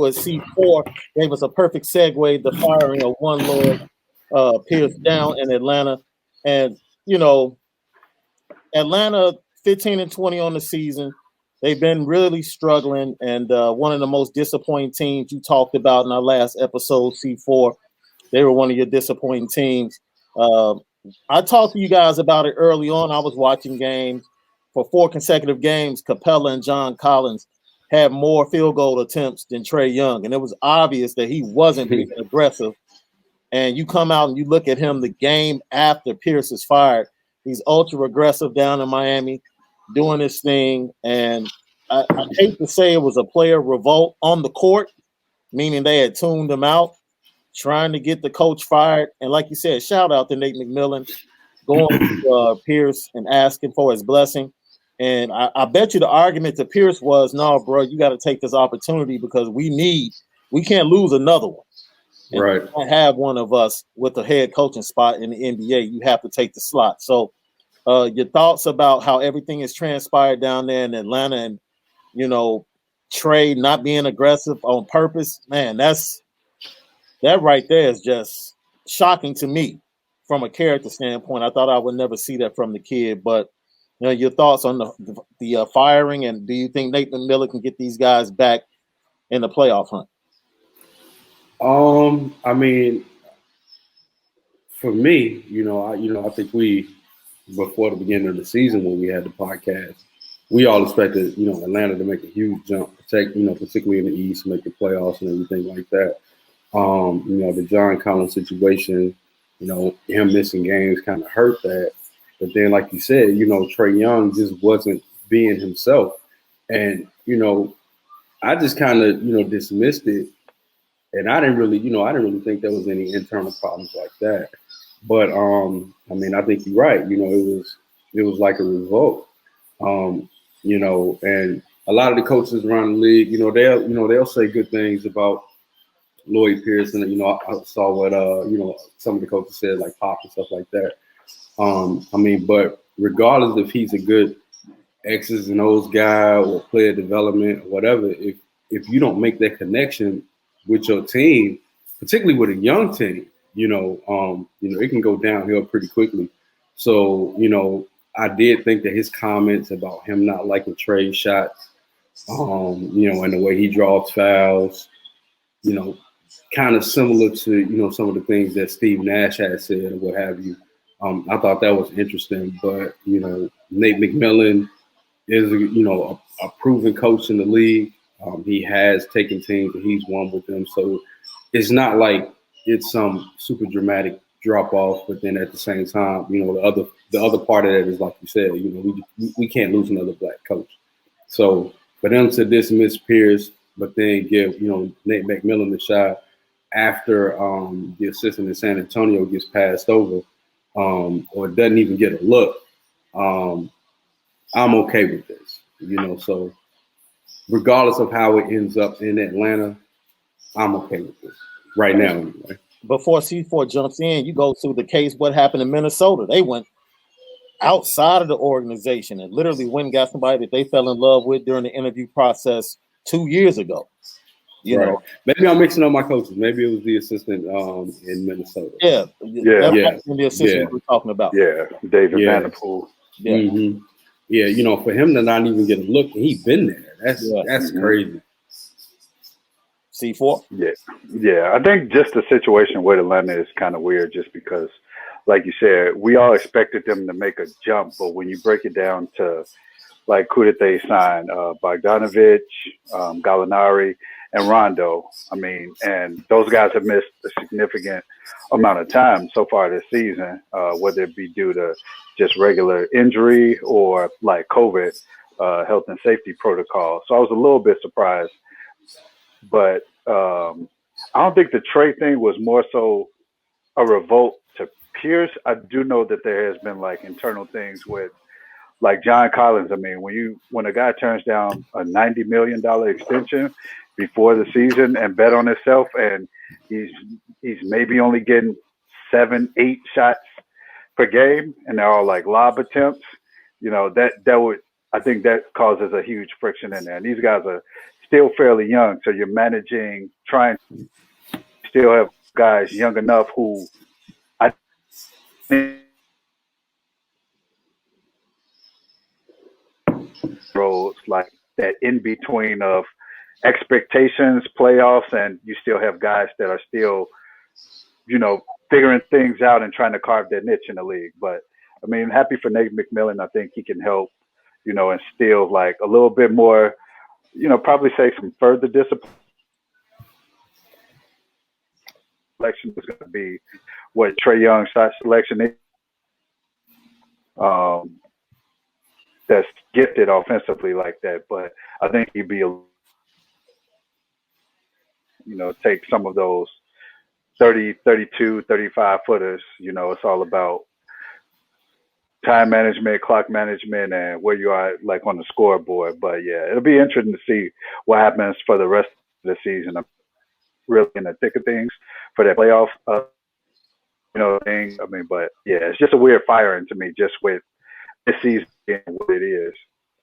with C4 gave us a perfect segue. The firing of one Lloyd Pierce down in Atlanta, and Atlanta 15-20 on the season. They've been really struggling, and one of the most disappointing teams you talked about in our last episode, C4. They were one of your disappointing teams. I talked to you guys about it early on. I was watching games for 4 consecutive games. Capella and John Collins had more field goal attempts than Trae Young, and it was obvious that he wasn't being aggressive. And you come out and you look at him the game after Pierce is fired. He's ultra aggressive down in Miami, doing his thing. And I hate to say it was a player revolt on the court, meaning they had tuned him out, trying to get the coach fired. And like you said, shout out to Nate McMillan going to Pierce and asking for his blessing. And I bet you the argument to Pierce was, no, bro, you got to take this opportunity because we can't lose another one. And right. You can't have one of us with a head coaching spot in the NBA. You have to take the slot. So your thoughts about how everything is transpired down there in Atlanta and, Trae not being aggressive on purpose, man, that right there is just shocking to me from a character standpoint. I thought I would never see that from the kid, but your thoughts on the firing, and do you think Nate McMillan can get these guys back in the playoff hunt? I mean, for me, I think before the beginning of the season when we had the podcast, we all expected, Atlanta to make a huge jump, particularly in the East, make the playoffs and everything like that. The John Collins situation, him missing games kind of hurt that. But then, like you said, Trae Young just wasn't being himself. And, I just kind of, dismissed it. And I didn't really think there was any internal problems like that. But, I think you're right. It was like a revolt, and a lot of the coaches around the league, they'll say good things about Lloyd Pierce. And, I saw what, some of the coaches said, like Pop and stuff like that. But regardless if he's a good X's and O's guy or player development or whatever, if you don't make that connection with your team, particularly with a young team, it can go downhill pretty quickly. So, I did think that his comments about him not liking Trae's shots, and the way he draws fouls, kind of similar to, some of the things that Steve Nash had said or what have you. I thought that was interesting, but, Nate McMillan is, a proven coach in the league. He has taken teams and he's won with them. So it's not like it's some super dramatic drop off, but then at the same time, the other part of that is, like you said, we can't lose another black coach. So for them to dismiss Pierce, but then give, Nate McMillan the shot after the assistant in San Antonio gets passed over, or doesn't even get a look, I'm okay with this, so regardless of how it ends up in Atlanta, I'm okay with this right now anyway. Before C4 jumps in, you go through the case, what happened in Minnesota. They went outside of the organization and literally went and got somebody that they fell in love with during the interview process 2 years ago. You know, maybe I'm mixing up my coaches. Maybe it was the assistant in Minnesota. Yeah. The assistant we're talking about. Yeah, David Vanderpool. Yeah. Mm-hmm. Yeah, for him to not even get a look, he's been there. That's crazy. C4? Yeah. I think just the situation with Atlanta is kind of weird just because, like you said, we all expected them to make a jump, but when you break it down to, like, who did they sign? Bogdanovich, Gallinari, and Rondo. And those guys have missed a significant amount of time so far this season, whether it be due to just regular injury or like COVID, health and safety protocol. So I was a little bit surprised, but I don't think the Trae thing was more so a revolt to Pierce. I do know that there has been like internal things with like John Collins. When a guy turns down a $90 million extension before the season and bet on himself, and he's maybe only getting 7-8 shots per game, and they're all like lob attempts, that would, I think that causes a huge friction in there. And these guys are still fairly young. So you're managing, trying to still have guys young enough who I think roles like that in between of expectations, playoffs, and you still have guys that are still, figuring things out and trying to carve their niche in the league. But I mean, happy for Nate McMillan. I think he can help, instill like a little bit more, probably say some further discipline. Selection is going to be what Trae Young's shot selection is. That's gifted offensively like that, but I think he'd be, take some of those 30, 32, 35 footers. It's all about time management, clock management, and where you are like on the scoreboard. But yeah, it'll be interesting to see what happens for the rest of the season. I'm really in the thick of things for that playoff, thing. I mean, but yeah, it's just a weird firing to me, just with this season being what it is.